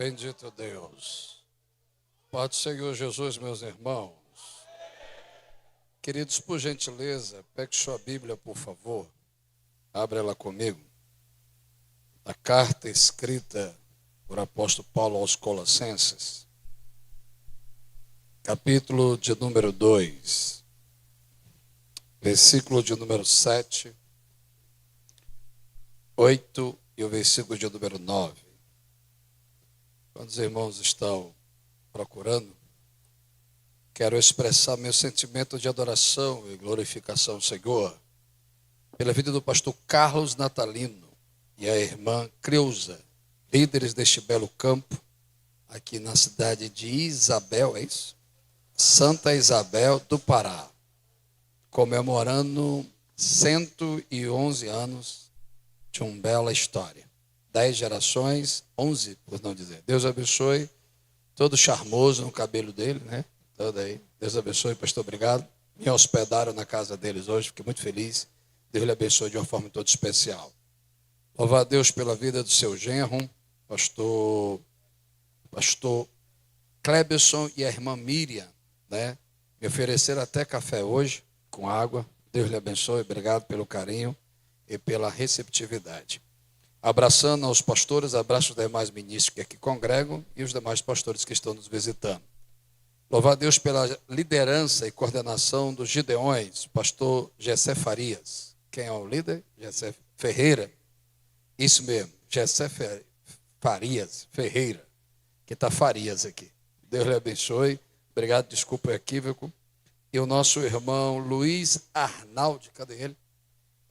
Bendito Deus. Pai do Senhor Jesus, meus irmãos. Queridos, por gentileza, pegue sua Bíblia, por favor. Abra ela comigo. A carta escrita por apóstolo Paulo aos Colossenses. Capítulo de número 2. Versículo de número 7, 8 e o versículo de número 9. Quando os irmãos estão procurando, quero expressar meu sentimento de adoração e glorificação ao Senhor pela vida do pastor Carlos Natalino e a irmã Creuza, líderes deste belo campo, aqui na cidade de Isabel, é isso? Santa Isabel do Pará, comemorando 111 anos de uma bela história. 10 gerações, 11 por não dizer. Deus abençoe, todo charmoso no cabelo dele, né? Todo aí. Deus abençoe, pastor, obrigado. Me hospedaram na casa deles hoje, fiquei muito feliz. Deus lhe abençoe de uma forma toda especial. Louvar a Deus pela vida do seu genro, pastor Cleberson e a irmã Miriam, né? Me ofereceram até café hoje, com água. Deus lhe abençoe, obrigado pelo carinho e pela receptividade. Abraçando aos pastores, abraço os demais ministros que aqui congregam e os demais pastores que estão nos visitando. Louvar a Deus pela liderança e coordenação dos Gideões, pastor Gessé Farias. Quem é o líder? Gessé Ferreira. Isso mesmo, Gessé Farias, Ferreira, que está Farias aqui. Deus lhe abençoe, obrigado, desculpa o equívoco. E o nosso irmão Luiz Arnaldi, cadê ele?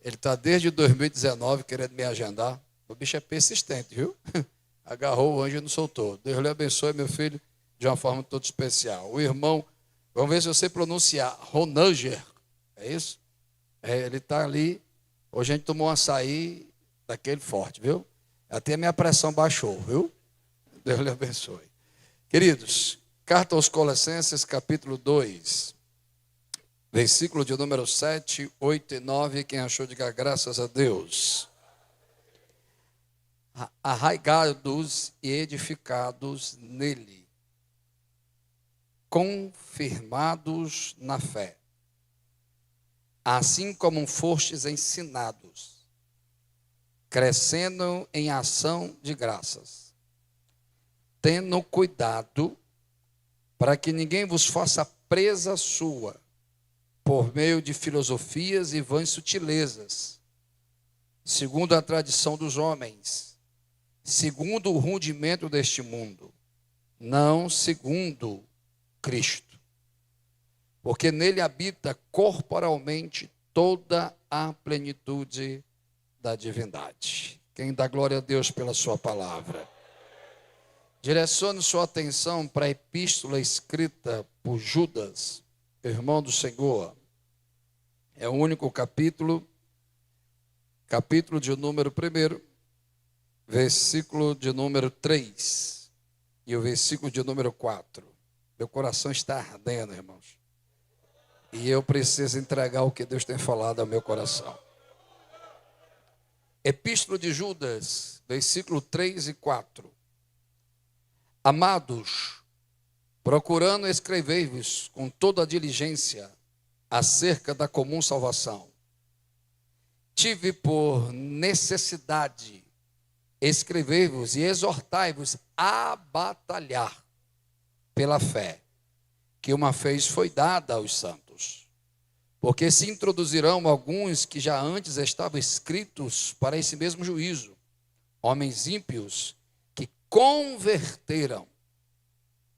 Ele está desde 2019 querendo me agendar. O bicho é persistente, viu? Agarrou o anjo e não soltou. Deus lhe abençoe, meu filho, de uma forma toda especial. O irmão, vamos ver se você pronunciar, Ronanger, é isso? Ele está ali. Hoje a gente tomou um açaí daquele forte, viu? Até a minha pressão baixou, viu? Deus lhe abençoe. Queridos, carta aos Colossenses, capítulo 2, versículo de número 7, 8 e 9. Quem achou, diga graças a Deus. Arraigados e edificados nele, confirmados na fé, assim como fostes ensinados, crescendo em ação de graças, tendo cuidado para que ninguém vos faça presa sua, por meio de filosofias e vãs sutilezas, segundo a tradição dos homens, segundo o rudimento deste mundo, não segundo Cristo. Porque nele habita corporalmente toda a plenitude da divindade. Quem dá glória a Deus pela sua palavra. Direcione sua atenção para a epístola escrita por Judas, irmão do Senhor. É o único capítulo de número 1, versículo de número 3 e o versículo de número 4. Meu coração está ardendo, irmãos. E eu preciso entregar o que Deus tem falado ao meu coração. Epístola de Judas, versículo 3 e 4. Amados, procurando escrever-vos com toda a diligência acerca da comum salvação, tive por necessidade escrever-vos e exortai-vos a batalhar pela fé, que uma vez foi dada aos santos. Porque se introduzirão alguns que já antes estavam escritos para esse mesmo juízo, homens ímpios que converteram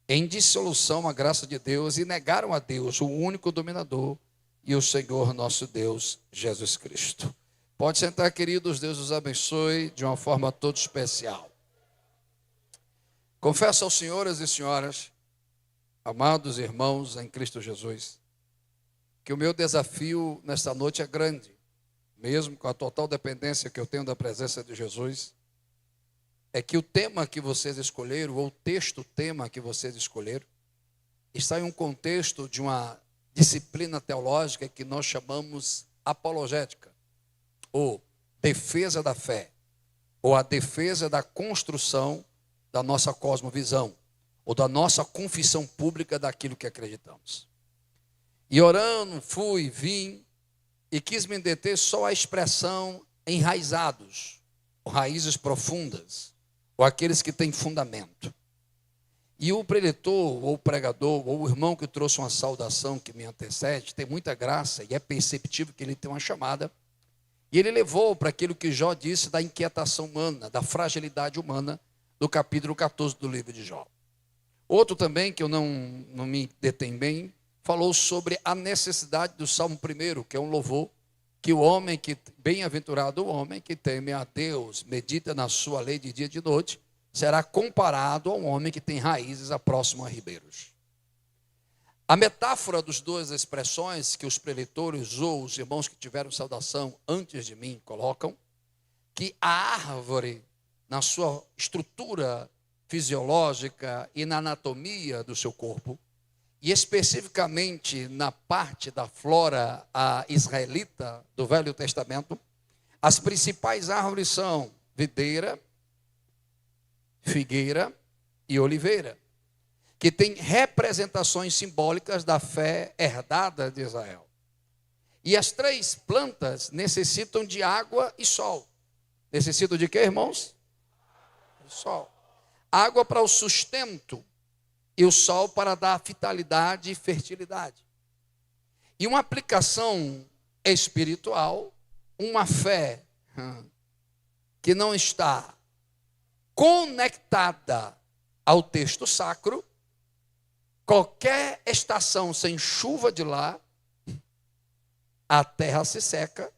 em dissolução a graça de Deus e negaram a Deus, o único dominador, e o Senhor nosso Deus, Jesus Cristo. Pode sentar, queridos, Deus os abençoe de uma forma toda especial. Confesso aos senhores e senhoras, amados irmãos em Cristo Jesus, que o meu desafio nesta noite é grande, mesmo com a total dependência que eu tenho da presença de Jesus, é que o tema que vocês escolheram, ou o texto-tema que vocês escolheram, está em um contexto de uma disciplina teológica que nós chamamos apologética, ou defesa da fé, ou a defesa da construção da nossa cosmovisão, ou da nossa confissão pública daquilo que acreditamos. E orando, fui, vim, e quis me deter só à expressão enraizados, ou raízes profundas, ou aqueles que têm fundamento. E o preletor, ou o pregador, ou o irmão que trouxe uma saudação que me antecede, tem muita graça, e é perceptível que ele tem uma chamada, e ele levou para aquilo que Jó disse da inquietação humana, da fragilidade humana, do capítulo 14 do livro de Jó. Outro também, que eu não me detenho bem, falou sobre a necessidade do Salmo 1, que é um louvor, que o homem, que bem-aventurado o homem que teme a Deus, medita na sua lei de dia e de noite, será comparado a um homem que tem raízes próximo a ribeiros. A metáfora das duas expressões que os preletores ou os irmãos que tiveram saudação antes de mim colocam, que a árvore, na sua estrutura fisiológica e na anatomia do seu corpo, e especificamente na parte da flora israelita do Velho Testamento, as principais árvores são videira, figueira e oliveira, que têm representações simbólicas da fé herdada de Israel. E as três plantas necessitam de água e sol. Necessitam de quê, irmãos? Sol. Água para o sustento e o sol para dar vitalidade e fertilidade. E uma aplicação espiritual, uma fé que não está conectada ao texto sacro, qualquer estação sem chuva de lá, a terra se seca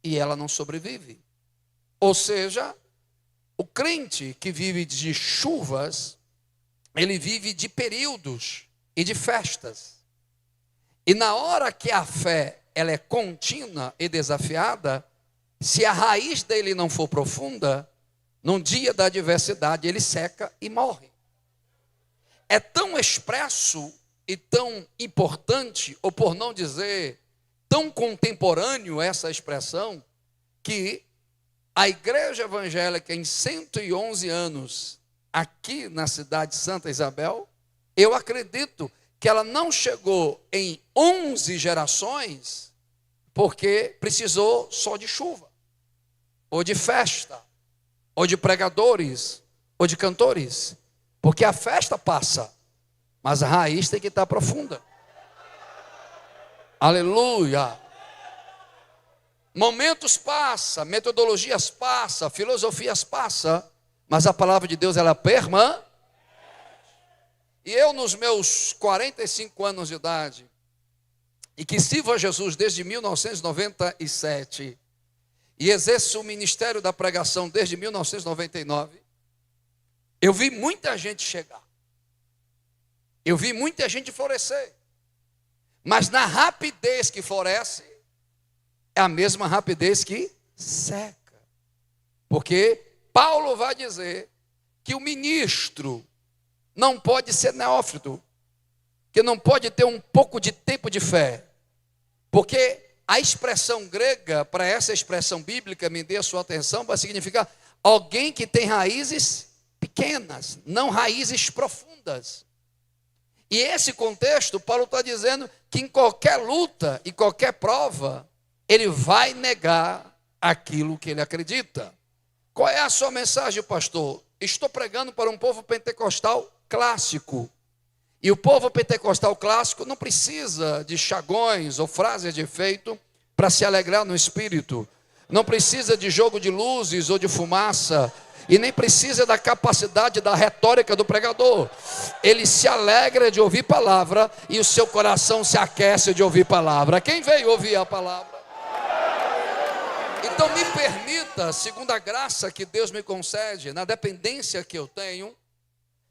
e ela não sobrevive. Ou seja, o crente que vive de chuvas, ele vive de períodos e de festas. E na hora que a fé ela é contínua e desafiada, se a raiz dele não for profunda, num dia da adversidade ele seca e morre. É tão expresso e tão importante, ou por não dizer tão contemporâneo essa expressão, que a igreja evangélica em 111 anos, aqui na cidade de Santa Isabel, eu acredito que ela não chegou em 11 gerações, porque precisou só de chuva, ou de festa, ou de pregadores, ou de cantores, porque a festa passa, mas a raiz tem que estar profunda. Aleluia! Momentos passam, metodologias passam, filosofias passam, mas a palavra de Deus ela permanece. E eu nos meus 45 anos de idade, e que sirvo a Jesus desde 1997, e exerço o ministério da pregação desde 1999, eu vi muita gente chegar, eu vi muita gente florescer, mas na rapidez que floresce, é a mesma rapidez que seca, porque Paulo vai dizer que o ministro não pode ser neófito, que não pode ter um pouco de tempo de fé, porque a expressão grega para essa expressão bíblica, me dê a sua atenção, vai significar alguém que tem raízes pequenas, não raízes profundas. E esse contexto, Paulo está dizendo que em qualquer luta e qualquer prova, ele vai negar aquilo que ele acredita. Qual é a sua mensagem, pastor? Estou pregando para um povo pentecostal clássico. E o povo pentecostal clássico não precisa de chagões ou frases de efeito para se alegrar no espírito. Não precisa de jogo de luzes ou de fumaça. E nem precisa da capacidade da retórica do pregador. Ele se alegra de ouvir palavra e o seu coração se aquece de ouvir palavra. Quem veio ouvir a palavra? Então me permita, segundo a graça que Deus me concede, na dependência que eu tenho,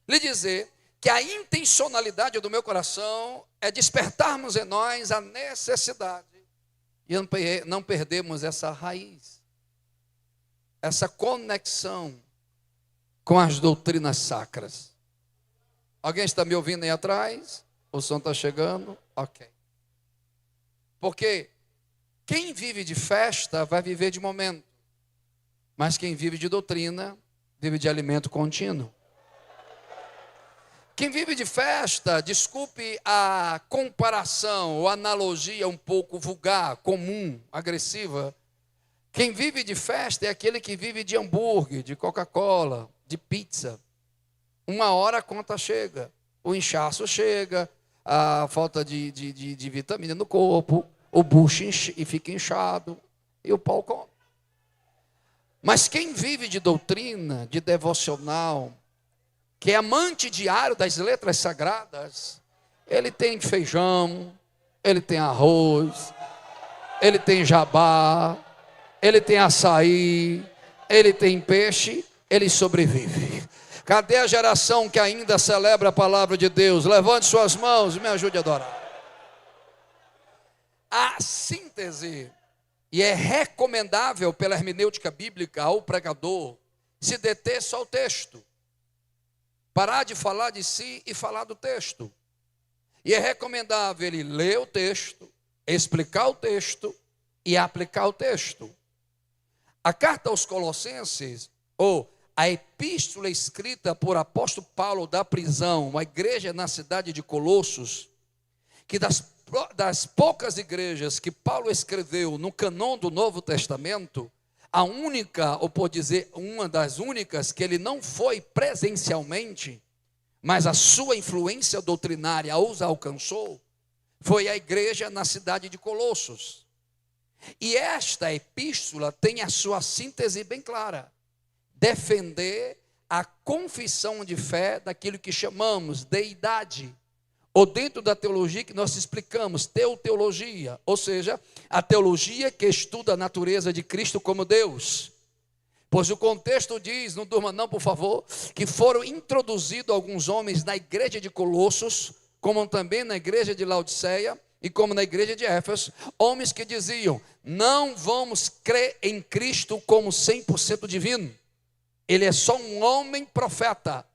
lhe dizer que a intencionalidade do meu coração é despertarmos em nós a necessidade e não perdermos essa raiz, essa conexão com as doutrinas sacras. Alguém está me ouvindo aí atrás? O som está chegando? Ok. Porque quem vive de festa vai viver de momento, mas quem vive de doutrina vive de alimento contínuo. Quem vive de festa, desculpe a comparação ou analogia um pouco vulgar, comum, agressiva. Quem vive de festa é aquele que vive de hambúrguer, de Coca-Cola, de pizza. Uma hora a conta chega, o inchaço chega, a falta de vitamina no corpo, o bucho fica inchado e o pau come. Mas quem vive de doutrina, de devocional, que é amante diário das letras sagradas, ele tem feijão, ele tem arroz, ele tem jabá, ele tem açaí, ele tem peixe, ele sobrevive. Cadê a geração que ainda celebra a palavra de Deus? Levante suas mãos e me ajude a adorar. A síntese, e é recomendável pela hermenêutica bíblica ao pregador se deter só ao texto. Parar de falar de si e falar do texto. E é recomendável ele ler o texto, explicar o texto e aplicar o texto. A carta aos Colossenses, ou a epístola escrita por apóstolo Paulo da prisão, uma igreja na cidade de Colossos, que das poucas igrejas que Paulo escreveu no cânon do Novo Testamento, a única, ou por dizer, uma das únicas que ele não foi presencialmente, mas a sua influência doutrinária os alcançou, foi a igreja na cidade de Colossos. E esta epístola tem a sua síntese bem clara: defender a confissão de fé daquilo que chamamos deidade, ou dentro da teologia que nós explicamos, teoteologia, ou seja, a teologia que estuda a natureza de Cristo como Deus. Pois o contexto diz, não durma não por favor, que foram introduzidos alguns homens na igreja de Colossos, como também na igreja de Laodiceia e como na igreja de Éfeso, homens que diziam: não vamos crer em Cristo como 100% divino, ele é só um homem profeta.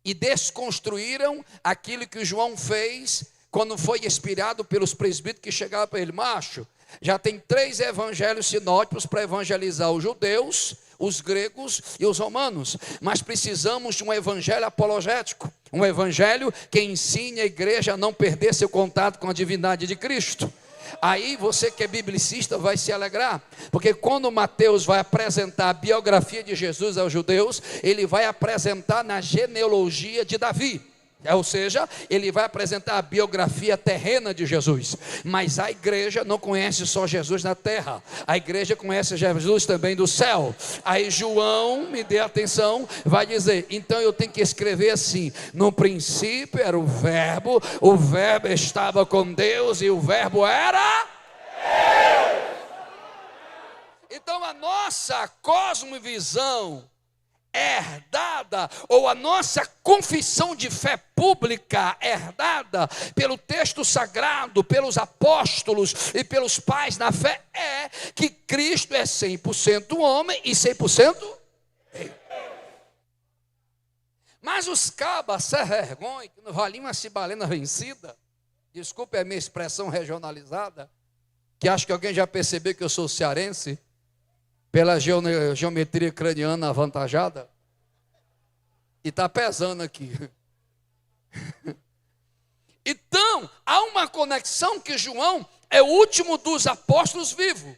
E desconstruíram aquilo que João fez quando foi inspirado pelos presbíteros que chegaram para ele: macho, já tem 3 evangelhos sinóticos para evangelizar os judeus, os gregos e os romanos, mas precisamos de um evangelho apologético, um evangelho que ensine a igreja a não perder seu contato com a divindade de Cristo. Aí você que é biblicista vai se alegrar, porque quando Mateus vai apresentar a biografia de Jesus aos judeus, ele vai apresentar na genealogia de Davi, ou seja, ele vai apresentar a biografia terrena de Jesus. Mas a igreja não conhece só Jesus na terra, a igreja conhece Jesus também do céu. Aí João, me dê atenção, vai dizer: então eu tenho que escrever assim: no princípio era o verbo estava com Deus e o verbo era Deus. Então a nossa cosmovisão herdada, ou a nossa confissão de fé pública herdada pelo texto sagrado, pelos apóstolos e pelos pais na fé, é que Cristo é 100% homem e 100% Deus. Mas os cabas sem vergonha, que não valiam uma cibalena vencida, desculpe a minha expressão regionalizada, que acho que alguém já percebeu que eu sou cearense, pela geometria craniana avantajada, e está pesando aqui. Então, há uma conexão que João é o último dos apóstolos vivo,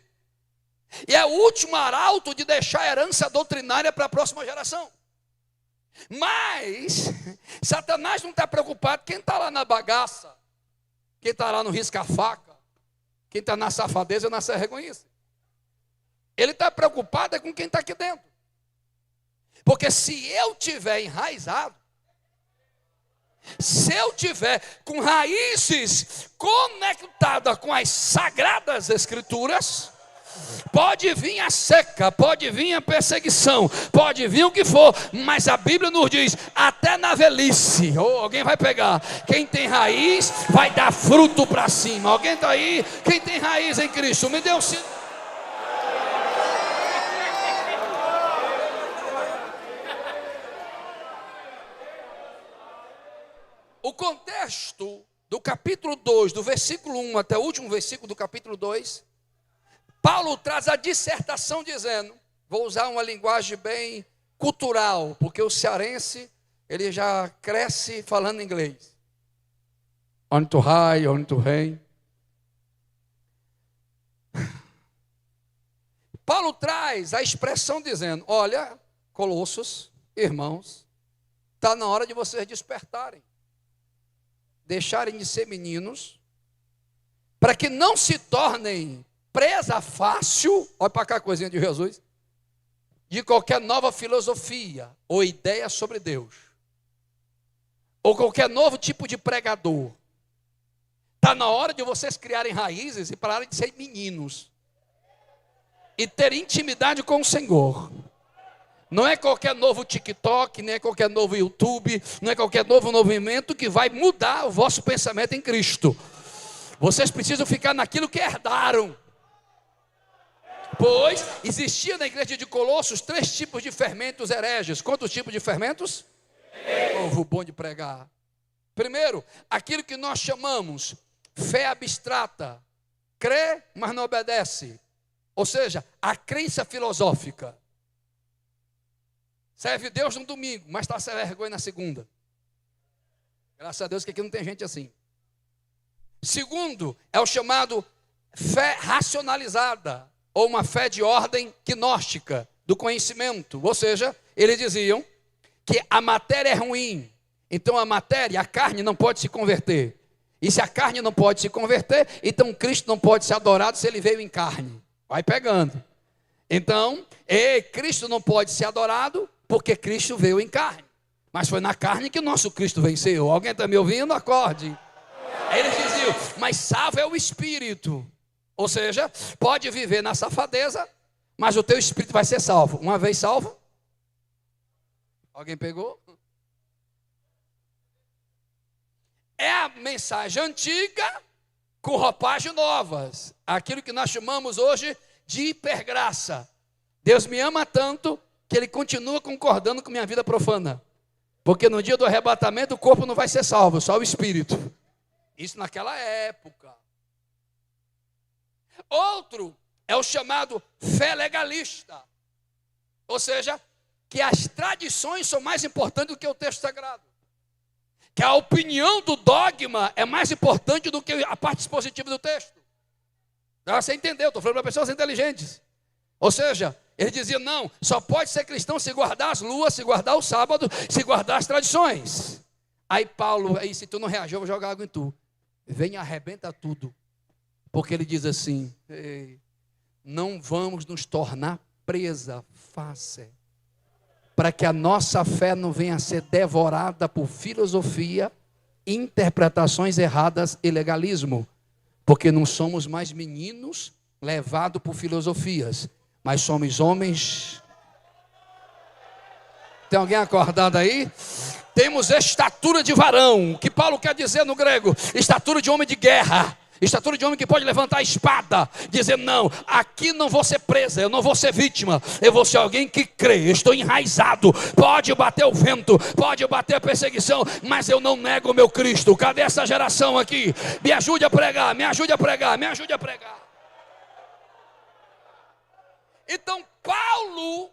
e é o último arauto de deixar a herança doutrinária para a próxima geração. Mas Satanás não está preocupado quem está lá na bagaça, quem está lá no risca-faca, quem está na safadeza, na serregonhice. Ele está preocupado com quem está aqui dentro. Porque se eu tiver enraizado, se eu tiver com raízes conectadas com as sagradas escrituras, pode vir a seca, pode vir a perseguição, pode vir o que for, mas a Bíblia nos diz, até na velhice, alguém vai pegar, quem tem raiz vai dar fruto para cima. Alguém está aí? Quem tem raiz em Cristo, me dê um sinal. O contexto do capítulo 2, do versículo 1 até o último versículo do capítulo 2, Paulo traz a dissertação dizendo, vou usar uma linguagem bem cultural, porque o cearense ele já cresce falando inglês. On to high, on to rain. Paulo traz a expressão dizendo: olha, Colossos, irmãos, está na hora de vocês despertarem, deixarem de ser meninos, para que não se tornem presa fácil, olha para cá a coisinha de Jesus, de qualquer nova filosofia ou ideia sobre Deus, ou qualquer novo tipo de pregador. Está na hora de vocês criarem raízes e pararem de ser meninos e ter intimidade com o Senhor. Não é qualquer novo TikTok, nem é qualquer novo YouTube, não é qualquer novo movimento que vai mudar o vosso pensamento em Cristo. Vocês precisam ficar naquilo que herdaram. Pois existia na igreja de Colossos 3 tipos de fermentos hereges. Quantos tipos de fermentos? Povo bom de pregar. Primeiro, aquilo que nós chamamos fé abstrata. Crê, mas não obedece. Ou seja, a crença filosófica. Serve Deus no domingo, mas está sem vergonha na segunda. Graças a Deus que aqui não tem gente assim. Segundo, é o chamado fé racionalizada, ou uma fé de ordem gnóstica, do conhecimento. Ou seja, eles diziam que a matéria é ruim, então a matéria, a carne não pode se converter. E se a carne não pode se converter, então Cristo não pode ser adorado se ele veio em carne. Vai pegando. Então, Cristo não pode ser adorado porque Cristo veio em carne. Mas foi na carne que o nosso Cristo venceu. Alguém está me ouvindo? Acorde. Aí eles diziam, mas salvo é o espírito. Ou seja, pode viver na safadeza, mas o teu espírito vai ser salvo. Uma vez salvo? Alguém pegou? É a mensagem antiga com roupagem novas. Aquilo que nós chamamos hoje de hipergraça. Deus me ama tanto que Ele continua concordando com minha vida profana. Porque no dia do arrebatamento o corpo não vai ser salvo, só o espírito. Isso naquela época. Outro é o chamado fé legalista. Ou seja, que as tradições são mais importantes do que o texto sagrado. Que a opinião do dogma é mais importante do que a parte expositiva do texto. Você entendeu? Estou falando para pessoas inteligentes. Ou seja, ele dizia, não, só pode ser cristão se guardar as luas, se guardar o sábado, se guardar as tradições. Aí Paulo, aí se tu não reagir, eu vou jogar água em tu. Vem e arrebenta tudo. Porque ele diz assim, não vamos nos tornar presa fácil, para que a nossa fé não venha a ser devorada por filosofia, interpretações erradas e legalismo. Porque não somos mais meninos levados por filosofias, mas somos homens. Tem alguém acordado aí? Temos estatura de varão. O que Paulo quer dizer no grego? Estatura de homem de guerra. Estatura de homem que pode levantar a espada, dizer, não, aqui não vou ser presa, eu não vou ser vítima, eu vou ser alguém que crê, eu estou enraizado, pode bater o vento, pode bater a perseguição, mas eu não nego o meu Cristo. Cadê essa geração aqui? Me ajude a pregar, me ajude a pregar, me ajude a pregar. Então Paulo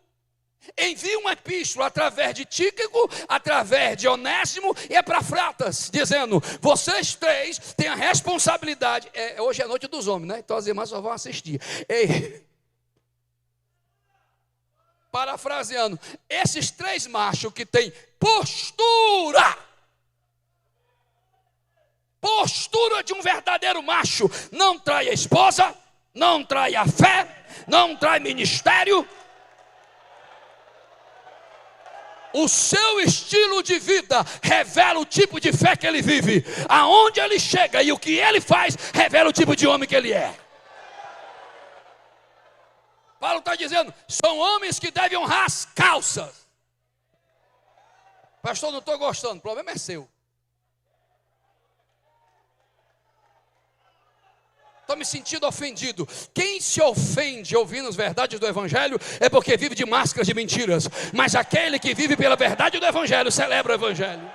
envia uma epístola através de Tíquico, através de Onésimo e Epafratas, dizendo, vocês 3 têm a responsabilidade, hoje é a noite dos homens, né? Então as irmãs só vão assistir. Parafraseando, esses 3 machos que têm postura de um verdadeiro macho, não trai a esposa, não trai a fé, não trai ministério. O seu estilo de vida revela o tipo de fé que ele vive. Aonde ele chega e o que ele faz revela o tipo de homem que ele é. Paulo está dizendo, são homens que devem honrar as calças. Pastor, não estou gostando, o problema é seu. Estou me sentindo ofendido. Quem se ofende ouvindo as verdades do Evangelho é porque vive de máscaras de mentiras. Mas aquele que vive pela verdade do Evangelho celebra o Evangelho.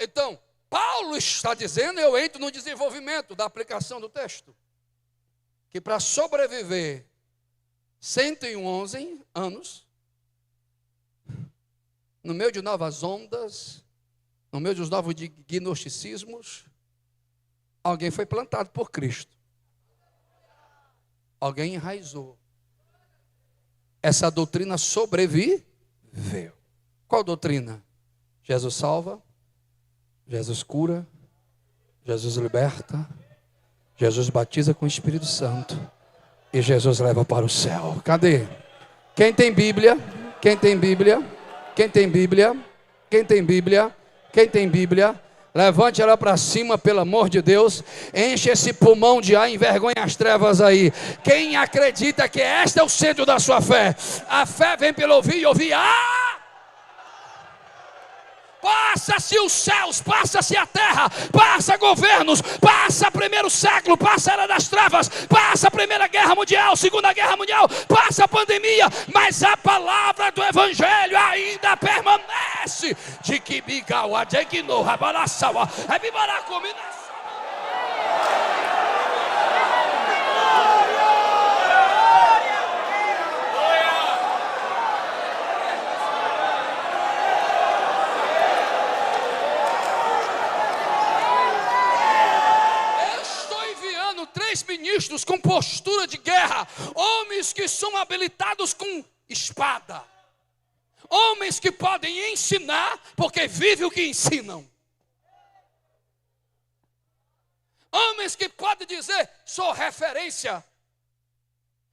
Então, Paulo Paulo está dizendo, eu entro no desenvolvimento da aplicação do texto, que para sobreviver 111 anos, no meio de novas ondas, no meio dos novos gnosticismos, alguém foi plantado por Cristo. Alguém enraizou. Essa doutrina sobreviveu. Qual doutrina? Jesus salva, Jesus cura, Jesus liberta, Jesus batiza com o Espírito Santo e Jesus leva para o céu. Cadê? Quem tem Bíblia? Quem tem Bíblia? Quem tem Bíblia? Quem tem Bíblia? Quem tem Bíblia? Levante ela para cima, pelo amor de Deus. Enche esse pulmão de ar, envergonha as trevas aí. Quem acredita que este é o centro da sua fé? A fé vem pelo ouvir e ouvir. Passa-se os céus, passa-se a terra, passa governos, passa primeiro século, passa a era das trevas, passa a Primeira Guerra Mundial, Segunda Guerra Mundial, passa a pandemia, mas a palavra do Evangelho ainda permanece. De que bigawa, de que no rabalaçawa, é bibaracominação. Ministros com postura de guerra, homens que são habilitados com espada, homens que podem ensinar porque vivem o que ensinam, homens que podem dizer, sou referência,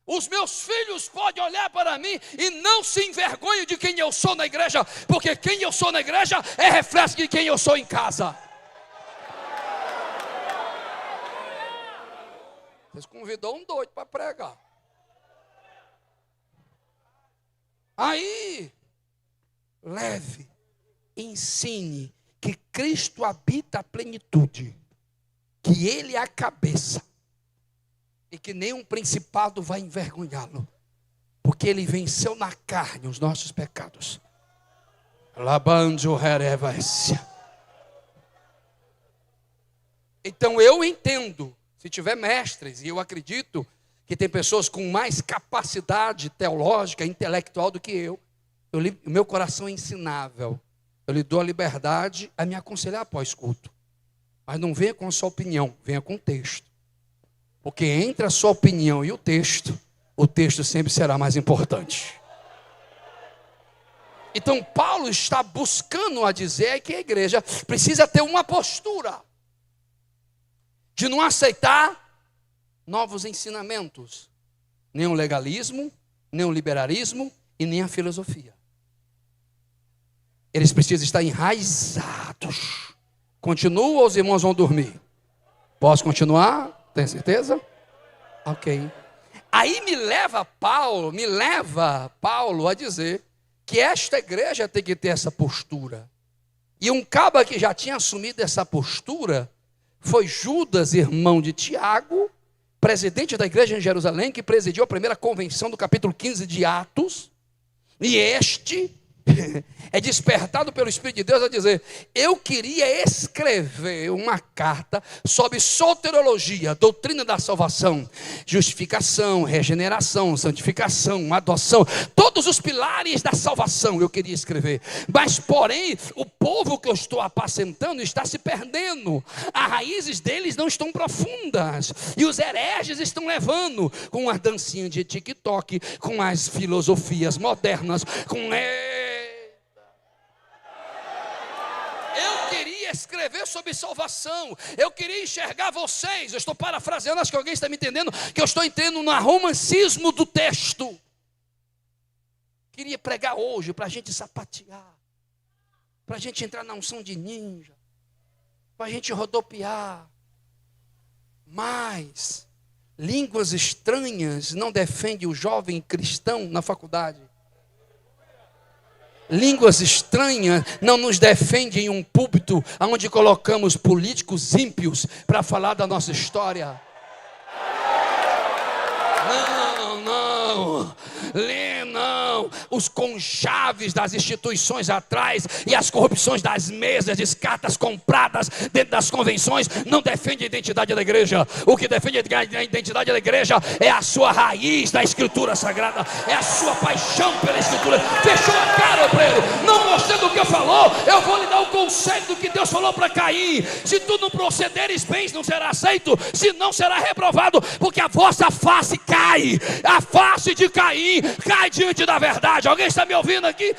os meus filhos podem olhar para mim e não se envergonhem de quem eu sou na igreja, porque quem eu sou na igreja é reflexo de quem eu sou em casa. Vocês convidou um doido para pregar. Aí, leve, ensine que Cristo habita a plenitude, que Ele é a cabeça, e que nenhum principado vai envergonhá-lo, porque Ele venceu na carne os nossos pecados. Então eu entendo. Se tiver mestres, e eu acredito que tem pessoas com mais capacidade teológica, intelectual do que eu, o meu coração é ensinável. Eu lhe dou a liberdade a me aconselhar após culto. Mas não venha com a sua opinião, venha com o texto. Porque entre a sua opinião e o texto sempre será mais importante. Então Paulo está buscando a dizer que a igreja precisa ter uma postura de não aceitar novos ensinamentos, nem o legalismo, nem o liberalismo e nem a filosofia. Eles precisam estar enraizados. Continua ou os irmãos vão dormir? Posso continuar? Tem certeza? Ok. Aí me leva Paulo a dizer que esta igreja tem que ter essa postura. E um cabo que já tinha assumido essa postura foi Judas, irmão de Tiago, presidente da igreja em Jerusalém, que presidiu a primeira convenção do capítulo 15 de Atos. E este é despertado pelo Espírito de Deus a dizer: eu queria escrever uma carta sobre soteriologia, doutrina da salvação, justificação, regeneração, santificação, adoção, todos os pilares da salvação eu queria escrever. Mas porém, o povo que eu estou apacentando está se perdendo, as raízes deles não estão profundas, e os hereges estão levando com as dancinhas de TikTok, com as filosofias modernas, com eu queria escrever sobre salvação. Eu queria enxergar vocês. Eu estou parafraseando, acho que alguém está me entendendo, que eu estou entrando no romancismo do texto. Queria pregar hoje para a gente sapatear, para a gente entrar na unção de ninja, para a gente rodopiar. Mas línguas estranhas não defendem o jovem cristão na faculdade. Línguas estranhas não nos defendem em um púlpito onde colocamos políticos ímpios para falar da nossa história. Não. não os conchaves das instituições atrás e as corrupções das mesas, de cartas compradas dentro das convenções, não defende a identidade da igreja. O que defende a identidade da igreja é a sua raiz da Escritura Sagrada, é a sua paixão pela Escritura. Fechou a cara, obreiro? Não gostei do que falou? Eu vou lhe dar o conselho do que Deus falou para Caim: se tu não procederes bem, não será aceito, se não será reprovado, porque a vossa face cai, a face de Caim cai diante da verdade. Alguém está me ouvindo aqui?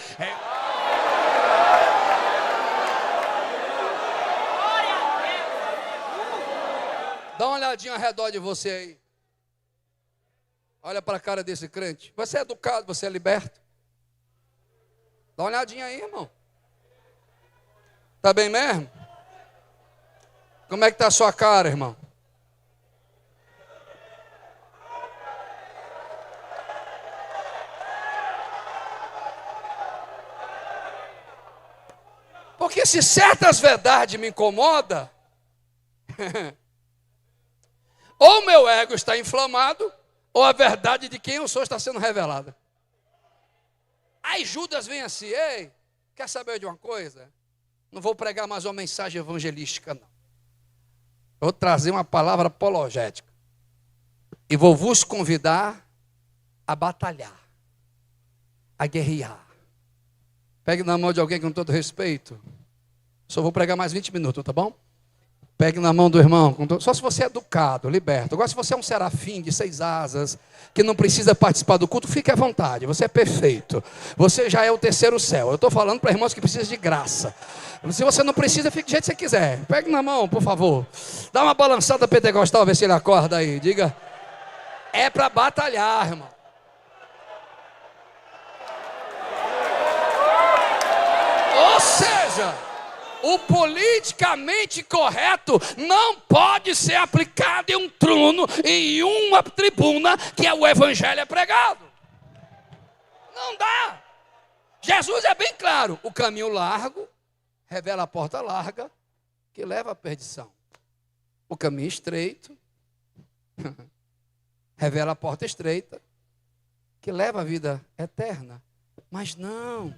Dá uma olhadinha ao redor de você aí. Olha para a cara desse crente. Você é educado, você é liberto. Dá uma olhadinha aí, irmão. Tá bem mesmo? Como é que está a sua cara, irmão? Porque se certas verdades me incomodam, ou meu ego está inflamado, ou a verdade de quem eu sou está sendo revelada. Aí Judas vem assim: ei, quer saber de uma coisa? Não vou pregar mais uma mensagem evangelística, não. Eu vou trazer uma palavra apologética. E vou vos convidar a batalhar, a guerrear. Pegue na mão de alguém com todo respeito. Só vou pregar mais 20 minutos, tá bom? Pegue na mão do irmão. Só se você é educado, liberto. Agora, se você é um serafim de 6 asas, que não precisa participar do culto, fique à vontade. Você é perfeito. Você já é o terceiro céu. Eu estou falando para irmãos que precisam de graça. Se você não precisa, fique do jeito que você quiser. Pegue na mão, por favor. Dá uma balançada pentecostal, vê se ele acorda aí. Diga: é para batalhar, irmão. Ou seja, o politicamente correto não pode ser aplicado em um trono, em uma tribuna que é o evangelho é pregado. Não dá. Jesus é bem claro: o caminho largo revela a porta larga que leva à perdição. O caminho estreito revela a porta estreita que leva à vida eterna. Mas não.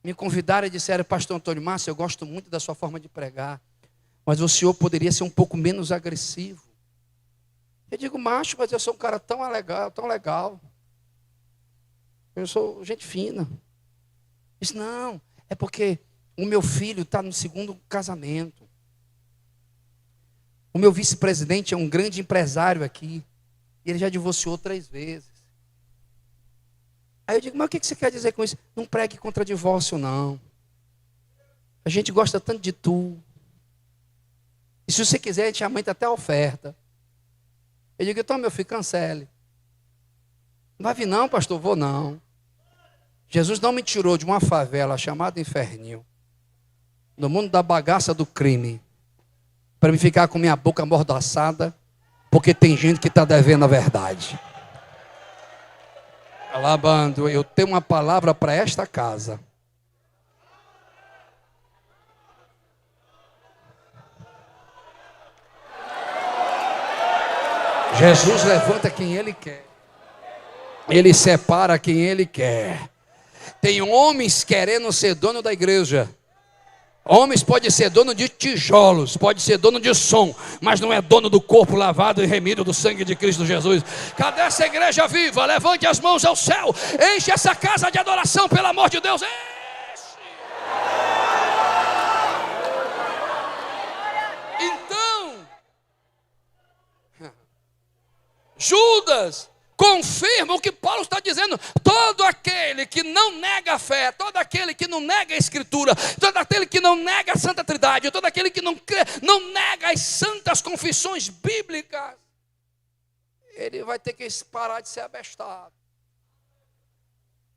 Me convidaram e disseram: pastor Antônio Márcio, eu gosto muito da sua forma de pregar, mas o senhor poderia ser um pouco menos agressivo. Eu digo: macho, mas eu sou um cara tão legal, tão legal. Eu sou gente fina. Diz: não, é porque o meu filho está no 2º casamento. O meu vice-presidente é um grande empresário aqui, e ele já divorciou 3 vezes. Aí eu digo: mas o que você quer dizer com isso? Não pregue contra divórcio, não. A gente gosta tanto de tu. E se você quiser, a gente aumenta até a oferta. Eu digo: então, meu filho, cancele. Não vai vir não, pastor? Vou não. Jesus não me tirou de uma favela chamada Inferninho, no mundo da bagaça do crime, para me ficar com minha boca amordaçada, porque tem gente que está devendo a verdade. Alabando, eu tenho uma palavra para esta casa. Jesus levanta quem Ele quer. Ele separa quem Ele quer. Tem homens querendo ser dono da igreja. Homens pode ser dono de tijolos, pode ser dono de som, mas não é dono do corpo lavado e remido do sangue de Cristo Jesus. Cadê essa igreja viva? Levante as mãos ao céu, enche essa casa de adoração, pelo amor de Deus, enche! Então, Judas confirma o que Paulo está dizendo: todo aquele que não nega a fé, todo aquele que não nega a Escritura, todo aquele que não nega a Santa Trindade, todo aquele que não nega as santas confissões bíblicas, ele vai ter que parar de ser abestado.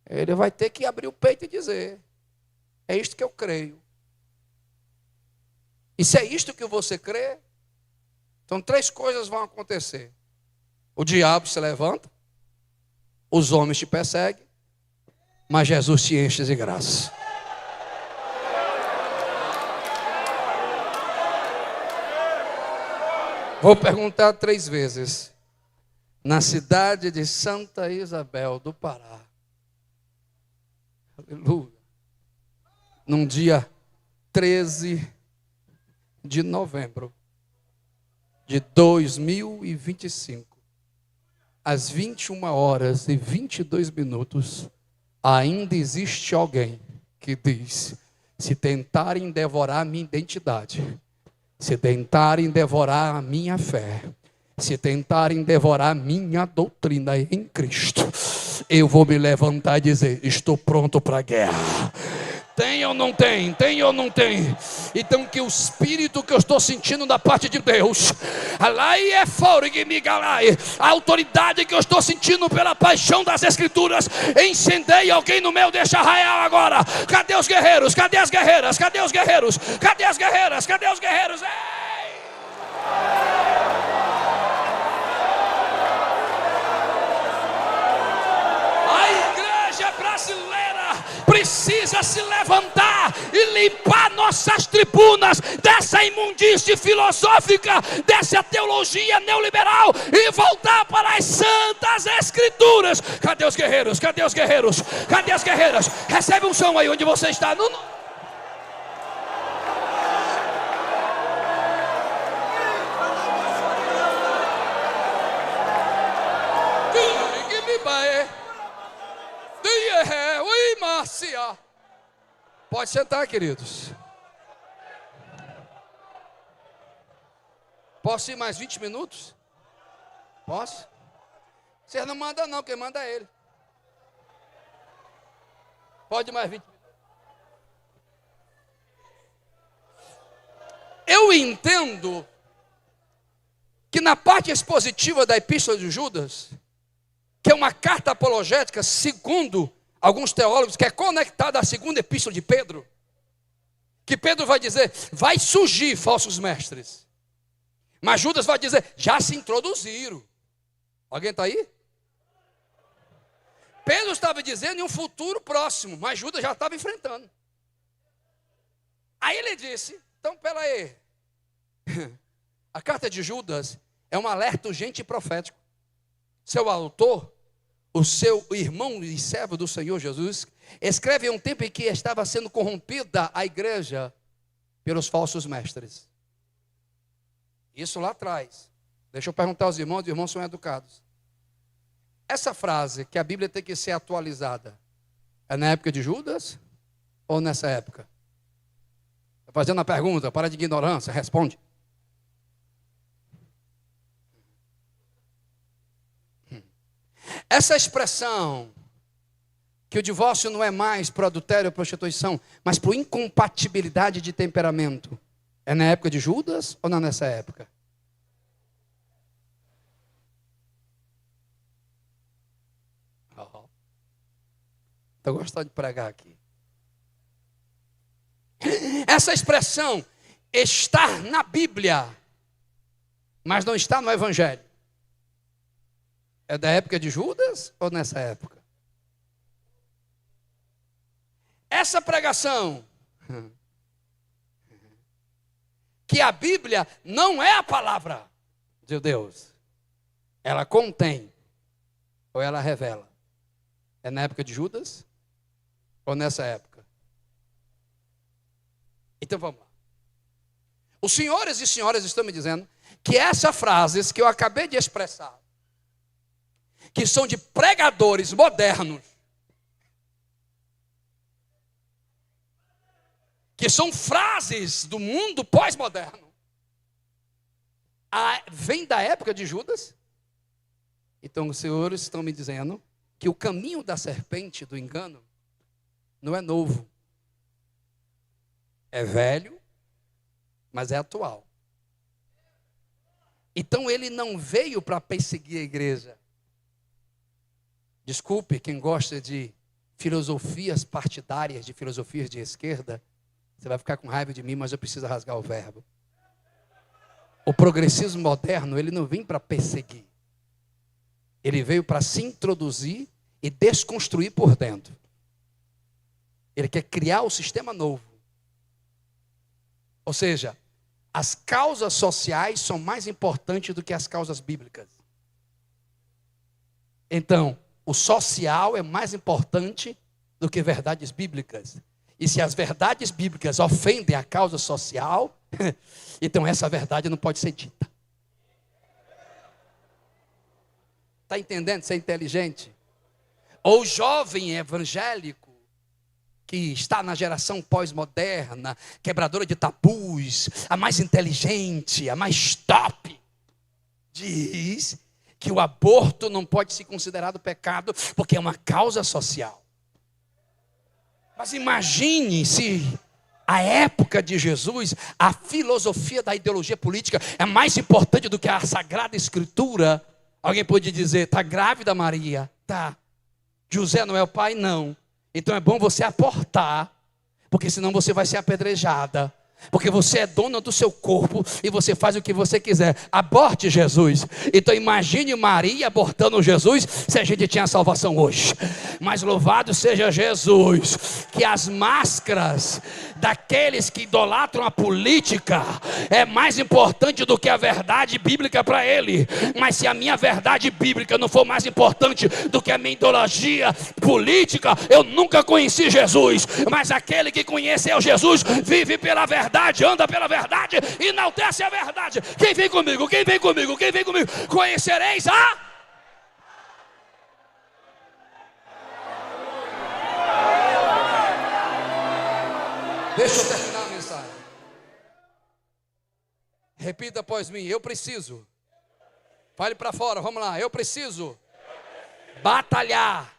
Ele vai ter que abrir o peito e dizer: é isto que eu creio. E se é isto que você crê, então 3 coisas vão acontecer. O diabo se levanta, os homens te perseguem, mas Jesus te enche de graça. Vou perguntar 3 vezes. Na cidade de Santa Isabel do Pará, Aleluia. Num dia 13 de novembro de 2025, às 21h22, ainda existe alguém que diz: se tentarem devorar a minha identidade, se tentarem devorar a minha fé, se tentarem devorar a minha doutrina em Cristo, eu vou me levantar e dizer: estou pronto para a guerra. Tem ou não tem? Tem ou não tem? Então que o espírito que eu estou sentindo da parte de Deus, a autoridade que eu estou sentindo pela paixão das Escrituras, incendeie alguém no meu, deixa arraiar agora. Cadê os guerreiros? Cadê as guerreiras? Cadê os guerreiros? Cadê as guerreiras? Cadê os guerreiros? Ei! A igreja brasileira precisa se levantar e limpar nossas tribunas dessa imundície filosófica, dessa teologia neoliberal, e voltar para as santas Escrituras. Cadê os guerreiros? Cadê os guerreiros? Cadê as guerreiras? Recebe um som aí onde você está. Pode sentar, queridos. Posso ir mais 20 minutos? Posso? Vocês não mandam não, quem manda é ele. Pode ir mais 20 minutos. Eu entendo que na parte expositiva da Epístola de Judas, que é uma carta apologética, segundo alguns teólogos, que é conectada à segunda epístola de Pedro, que Pedro vai dizer: vai surgir falsos mestres, mas Judas vai dizer: já se introduziram. Alguém está aí? Pedro estava dizendo em um futuro próximo, mas Judas já estava enfrentando. Aí ele disse: então pera aí, a carta de Judas é um alerta urgente e profético. Seu autor, o seu irmão e servo do Senhor Jesus, escreve em um tempo em que estava sendo corrompida a igreja pelos falsos mestres. Isso lá atrás. Deixa eu perguntar aos irmãos, os irmãos são educados. Essa frase, que a Bíblia tem que ser atualizada, é na época de Judas ou nessa época? Estou fazendo a pergunta, para de ignorância, responde. Essa expressão, que o divórcio não é mais para o adultério ou prostituição, mas para incompatibilidade de temperamento, é na época de Judas ou não nessa época? Estou gostando de pregar aqui. Essa expressão está na Bíblia, mas não está no Evangelho. É da época de Judas ou nessa época? Essa pregação, que a Bíblia não é a palavra de Deus, ela contém ou ela revela, é na época de Judas ou nessa época? Então vamos lá. Os senhores e senhoras estão me dizendo que essas frases que eu acabei de expressar, que são de pregadores modernos, que são frases do mundo pós-moderno, vem da época de Judas. Então os senhores estão me dizendo que o caminho da serpente, do engano, não é novo, é velho, mas é atual. Então ele não veio para perseguir a igreja. Desculpe quem gosta de filosofias partidárias, de filosofias de esquerda, você vai ficar com raiva de mim, mas eu preciso rasgar o verbo. O progressismo moderno, ele não vem para perseguir. Ele veio para se introduzir e desconstruir por dentro. Ele quer criar o sistema novo. Ou seja, as causas sociais são mais importantes do que as causas bíblicas. Então, o social é mais importante do que verdades bíblicas. E se as verdades bíblicas ofendem a causa social, então essa verdade não pode ser dita. Está entendendo? Você é inteligente? Ou jovem evangélico, que está na geração pós-moderna, quebradora de tabus, a mais inteligente, a mais top, diz que o aborto não pode ser considerado pecado, porque é uma causa social. Mas imagine se a época de Jesus, a filosofia da ideologia política é mais importante do que a Sagrada Escritura. Alguém pode dizer, está grávida Maria? Tá. José não é o pai? Não. Então é bom você abortar, porque senão você vai ser apedrejada. Porque você é dona do seu corpo e você faz o que você quiser. Aborte Jesus. Então imagine Maria abortando Jesus, se a gente tinha salvação hoje. Mas louvado seja Jesus, que as máscaras daqueles que idolatram a política é mais importante do que a verdade bíblica para ele. Mas se a minha verdade bíblica não for mais importante do que a minha ideologia política, eu nunca conheci Jesus. Mas aquele que conheceu Jesus vive pela verdade, anda pela verdade, enaltece a verdade. Quem vem comigo? Quem vem comigo? Quem vem comigo? Conhecereis a... Deixa eu terminar a mensagem. Repita após mim. Eu preciso. Fale para fora, vamos lá. Eu preciso batalhar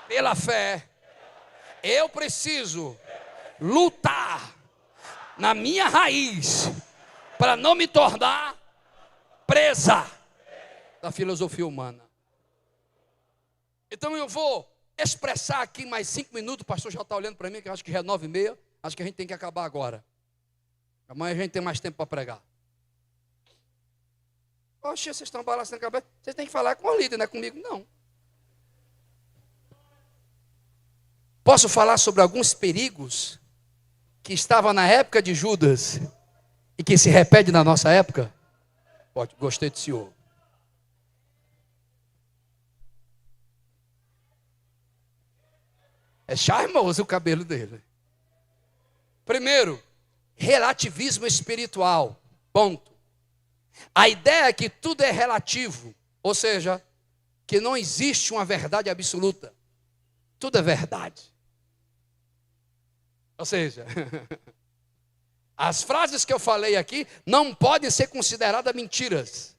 pela fé. Eu preciso lutar na minha raiz, para não me tornar presa da filosofia humana. Então eu vou expressar aqui mais 5 minutos, o pastor já está olhando para mim, que eu acho que já é 9h30, acho que a gente tem que acabar agora. Amanhã a gente tem mais tempo para pregar. Oxe, vocês estão balançando a cabeça, vocês têm que falar com o líder, não é comigo não. Posso falar sobre alguns perigos que estava na época de Judas e que se repete na nossa época? Pode, gostei do senhor. É charmoso o cabelo dele. Primeiro, relativismo espiritual. Ponto. A ideia é que tudo é relativo, ou seja, que não existe uma verdade absoluta. Tudo é verdade. Ou seja, as frases que eu falei aqui não podem ser consideradas mentiras,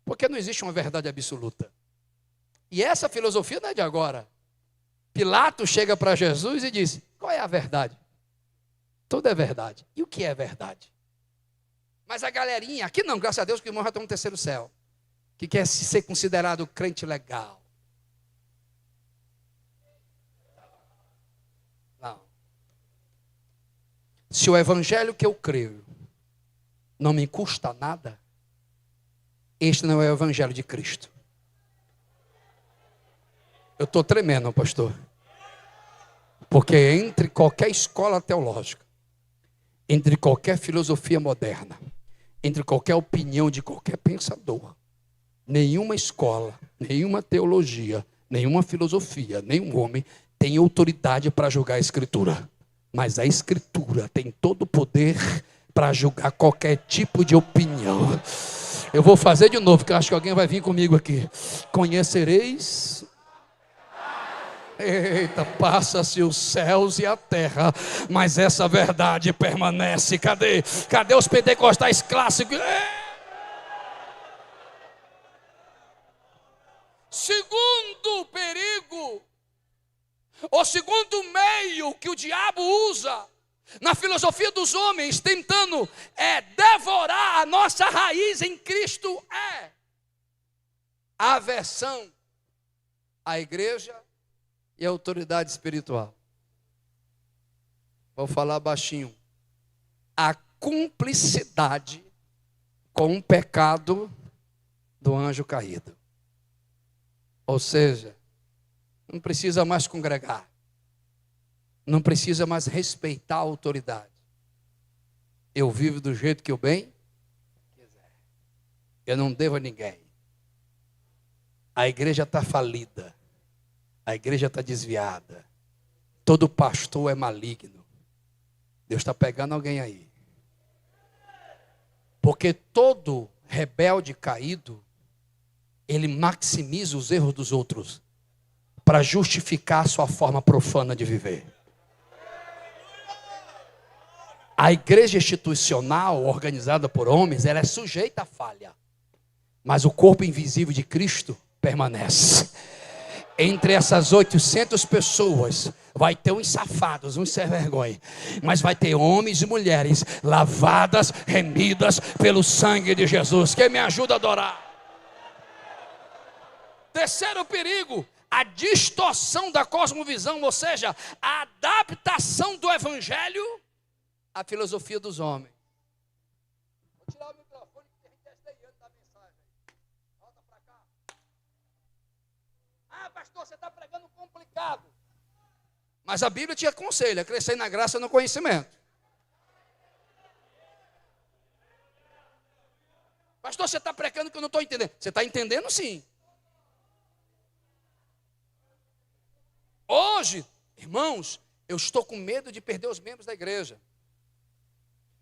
porque não existe uma verdade absoluta. E essa filosofia não é de agora. Pilatos chega para Jesus e diz, qual é a verdade? Tudo é verdade. E o que é verdade? Mas a galerinha, aqui não, graças a Deus que o irmão já está no terceiro céu, que quer ser considerado crente legal. Se o evangelho que eu creio não me custa nada, este não é o evangelho de Cristo. Eu estou tremendo, pastor. Porque entre qualquer escola teológica, entre qualquer filosofia moderna, entre qualquer opinião de qualquer pensador, nenhuma escola, nenhuma teologia, nenhuma filosofia, nenhum homem tem autoridade para julgar a Escritura. Mas a Escritura tem todo o poder para julgar qualquer tipo de opinião. Eu vou fazer de novo, porque eu acho que alguém vai vir comigo aqui. Conhecereis... Eita, passa-se os céus e a terra, mas essa verdade permanece. Cadê? Cadê os pentecostais clássicos? Segundo perigo, o segundo meio que o diabo usa na filosofia dos homens, tentando devorar a nossa raiz em Cristo, é a aversão à igreja e à autoridade espiritual. Vou falar baixinho. A cumplicidade com o pecado do anjo caído. Ou seja, não precisa mais congregar. Não precisa mais respeitar a autoridade. Eu vivo do jeito que eu bem quiser. Eu não devo a ninguém. A igreja está falida. A igreja está desviada. Todo pastor é maligno. Deus está pegando alguém aí. Porque todo rebelde caído, ele maximiza os erros dos outros para justificar a sua forma profana de viver. A igreja institucional, organizada por homens, ela é sujeita à falha. Mas o corpo invisível de Cristo permanece. Entre essas 800 pessoas, vai ter uns safados, uns sem vergonha. Mas vai ter homens e mulheres lavadas, remidas pelo sangue de Jesus. Quem me ajuda a adorar? Terceiro perigo, a distorção da cosmovisão, ou seja, a adaptação do evangelho à filosofia dos homens. Vou tirar o microfone que a gente está estreando da mensagem. Volta para cá. Ah, pastor, você está pregando complicado. Mas a Bíblia te aconselha a crescer na graça e no conhecimento. Pastor, você está pregando que eu não estou entendendo. Você está entendendo sim. Hoje, irmãos, eu estou com medo de perder os membros da igreja.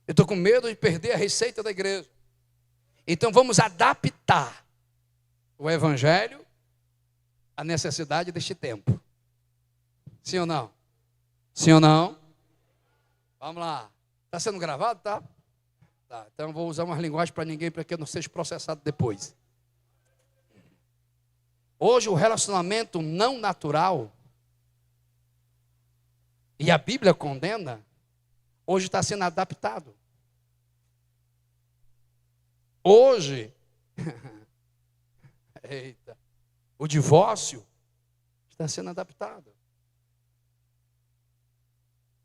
Eu estou com medo de perder a receita da igreja. Então vamos adaptar o evangelho à necessidade deste tempo. Sim ou não? Sim ou não? Vamos lá. Está sendo gravado, tá? Tá. Então eu vou usar uma linguagem para ninguém, para que eu não seja processado depois. Hoje o relacionamento não natural, e a Bíblia condena, hoje está sendo adaptado. Hoje, eita, o divórcio está sendo adaptado.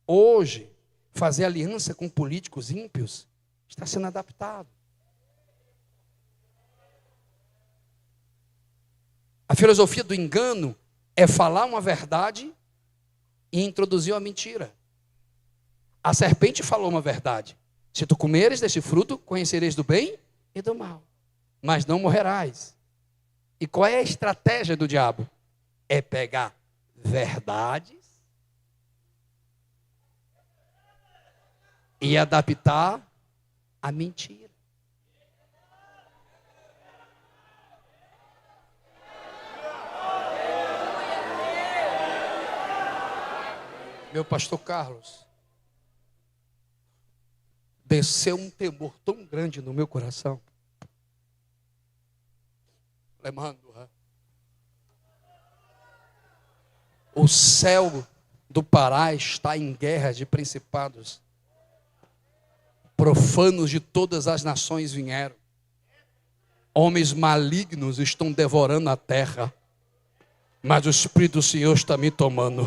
Hoje, fazer aliança com políticos ímpios está sendo adaptado. A filosofia do engano é falar uma verdade e introduzir uma mentira. A serpente falou uma verdade: se tu comeres desse fruto, conhecereis do bem e do mal, mas não morrerás. E qual é a estratégia do diabo? É pegar verdades e adaptar a mentira. Meu pastor Carlos, desceu um temor tão grande no meu coração. Lemando, o céu do Pará está em guerra de principados. Profanos de todas as nações vieram. Homens malignos estão devorando a terra. Mas o Espírito do Senhor está me tomando.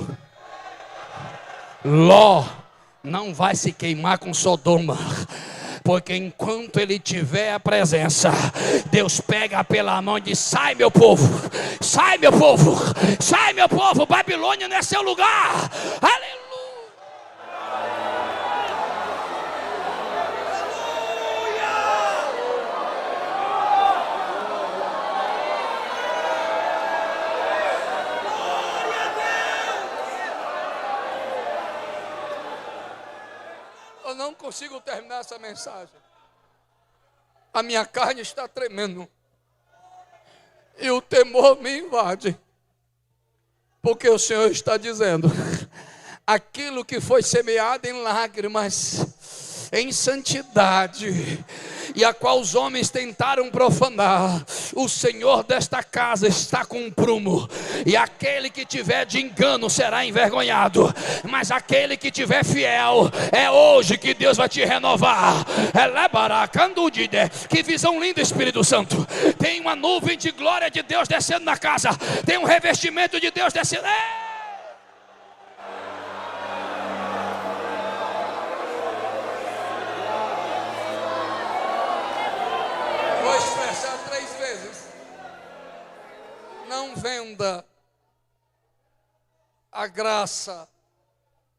Ló não vai se queimar com Sodoma, porque enquanto ele tiver a presença, Deus pega pela mão e diz: sai meu povo, sai meu povo, sai meu povo, Babilônia não é seu lugar. Aleluia. Eu não consigo terminar essa mensagem. A minha carne está tremendo. E o temor me invade. Porque o Senhor está dizendo: aquilo que foi semeado em lágrimas, em santidade, e a qual os homens tentaram profanar, o Senhor desta casa está com um prumo, e aquele que tiver de engano será envergonhado, mas aquele que tiver fiel, é hoje que Deus vai te renovar. Que visão linda, Espírito Santo. Tem uma nuvem de glória de Deus descendo na casa, tem um revestimento de Deus descendo. Vou expressar 3 vezes. Não venda a graça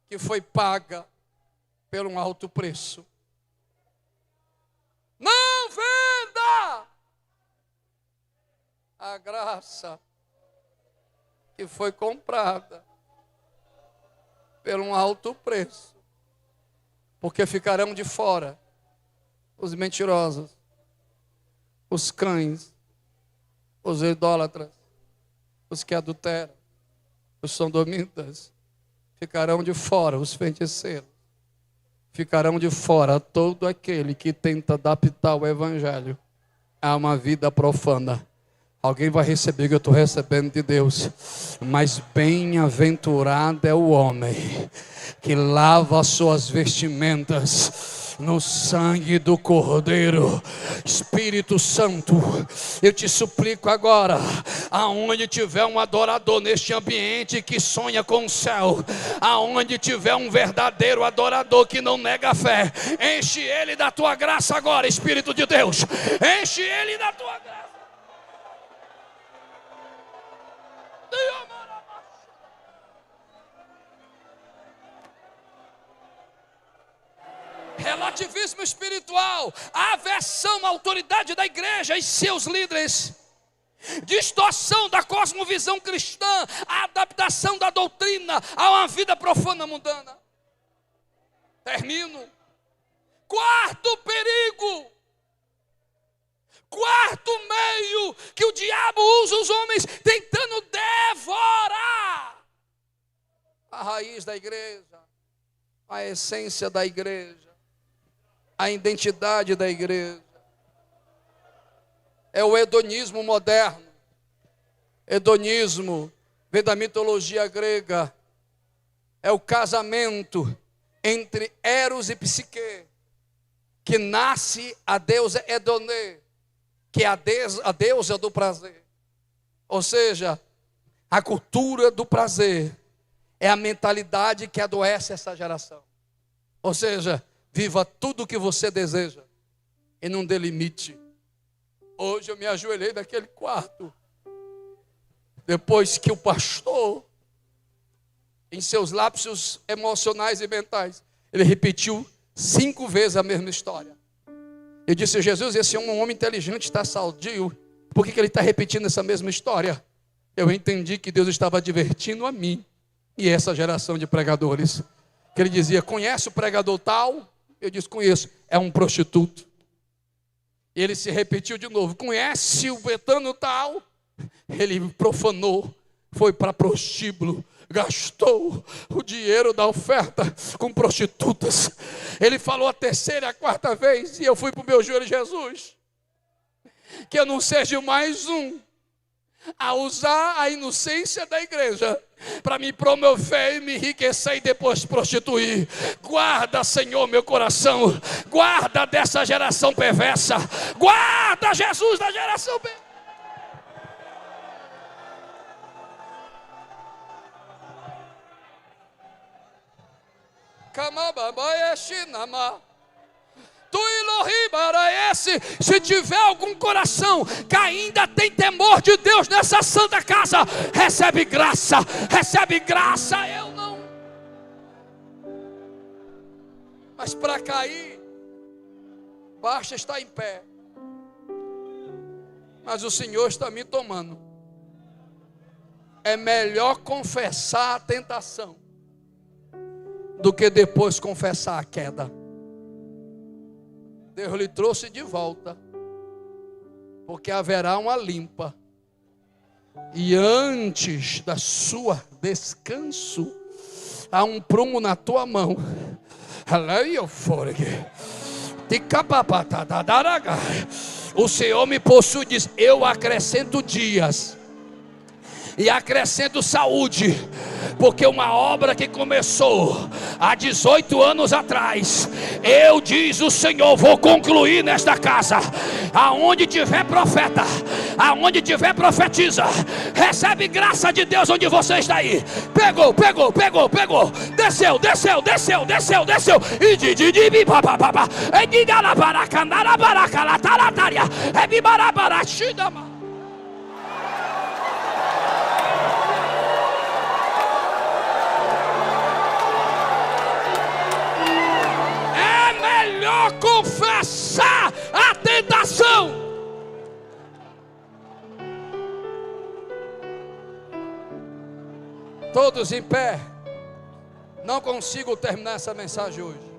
que foi paga por um alto preço. Não venda a graça que foi comprada por um alto preço, porque ficarão de fora os mentirosos, os cães, os idólatras, os que adulteram, os sodomitas, ficarão de fora os feiticeiros, ficarão de fora todo aquele que tenta adaptar o evangelho a uma vida profana. Alguém vai receber o que eu estou recebendo de Deus. Mas bem-aventurado é o homem que lava as suas vestimentas no sangue do Cordeiro. Espírito Santo, eu te suplico agora, aonde tiver um adorador neste ambiente que sonha com o céu, aonde tiver um verdadeiro adorador que não nega a fé, enche ele da tua graça agora, Espírito de Deus, enche ele da tua graça. Relativismo espiritual, aversão à autoridade da igreja e seus líderes, distorção da cosmovisão cristã, a adaptação da doutrina a uma vida profana mundana. Termino. Quarto perigo, quarto meio que o diabo usa os homens tentando devorar a raiz da igreja, a essência da igreja, a identidade da igreja. É o hedonismo moderno. Hedonismo vem da mitologia grega. É o casamento entre Eros e Psique, que nasce a deusa Edonê, que é a deusa do prazer. Ou seja, a cultura do prazer é a mentalidade que adoece essa geração. Ou seja, viva tudo o que você deseja e não dê limite. Hoje eu me ajoelhei naquele quarto, depois que o pastor, em seus lapsos emocionais e mentais, ele repetiu 5 vezes a mesma história. Eu disse: Jesus, esse é um homem inteligente, está saudio, por que ele está repetindo essa mesma história? Eu entendi que Deus estava advertindo a mim e essa geração de pregadores, que ele dizia: conhece o pregador tal? Eu disse: conheço, é um prostituto. E ele se repetiu de novo: conhece o betano tal? Ele profanou, foi para prostíbulo, gastou o dinheiro da oferta com prostitutas. Ele falou a terceira e a quarta vez, e eu fui para o meu joelho: Jesus, que eu não seja mais um a usar a inocência da igreja para me promover e me enriquecer e depois prostituir. Guarda, Senhor, meu coração, guarda dessa geração perversa, guarda, Jesus, da geração perversa. Se tiver algum coração que ainda tem temor de Deus nessa santa casa, recebe graça, eu não. Mas para cair, basta estar em pé. Mas o Senhor está me tomando. É melhor confessar a tentação do que depois confessar a queda. Deus lhe trouxe de volta, porque haverá uma limpa. E antes da sua descanso, há um prumo na tua mão. O Senhor me possui, diz: eu acrescento dias e acrescento saúde, porque uma obra que começou há 18 anos atrás, eu, diz o Senhor, vou concluir nesta casa. Aonde tiver profeta, aonde tiver profetiza, recebe graça de Deus onde você está aí. Pegou, desceu, e papapá, e digala para canara para calatarataria, e bibara para xidama. Melhor confessar a tentação. Todos em pé. Não consigo terminar essa mensagem hoje.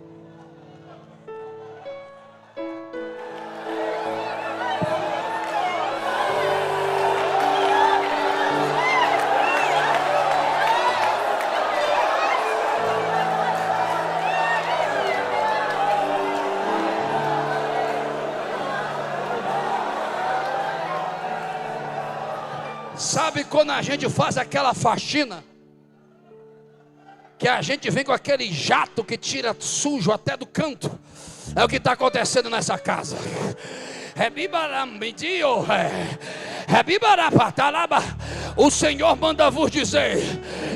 Sabe quando a gente faz aquela faxina, que a gente vem com aquele jato que tira sujo até do canto? É o que está acontecendo nessa casa. O Senhor manda vos dizer: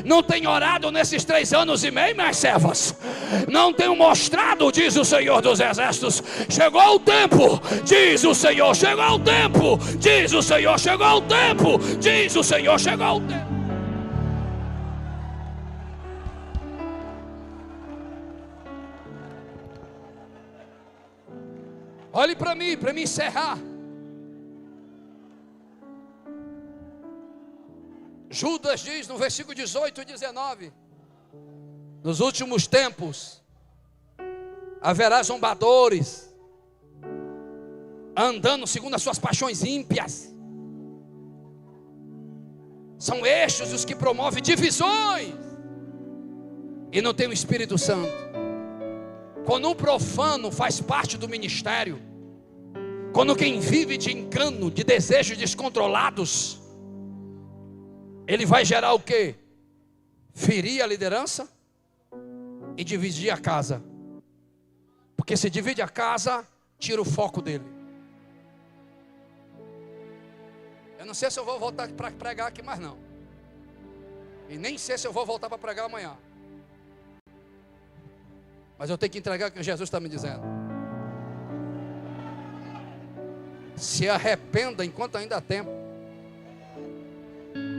não tenho orado nesses 3 anos e meio, minhas servas. Não tenho mostrado, diz o Senhor dos Exércitos. Chegou o tempo, diz o Senhor. Chegou o tempo, diz o Senhor. Chegou o tempo, diz o Senhor. Chegou o tempo. Olhe para mim encerrar. Judas diz no versículo 18 e 19: nos últimos tempos haverá zombadores, andando segundo as suas paixões ímpias. São estes os que promovem divisões e não tem o Espírito Santo. Quando um profano faz parte do ministério, quando quem vive de engano, de desejos descontrolados, ele vai gerar o quê? Ferir a liderança e dividir a casa. Porque se divide a casa, tira o foco dele. Eu não sei se eu vou voltar para pregar aqui mais não. E nem sei se eu vou voltar para pregar amanhã. Mas eu tenho que entregar o que Jesus está me dizendo. Se arrependa enquanto ainda há tempo.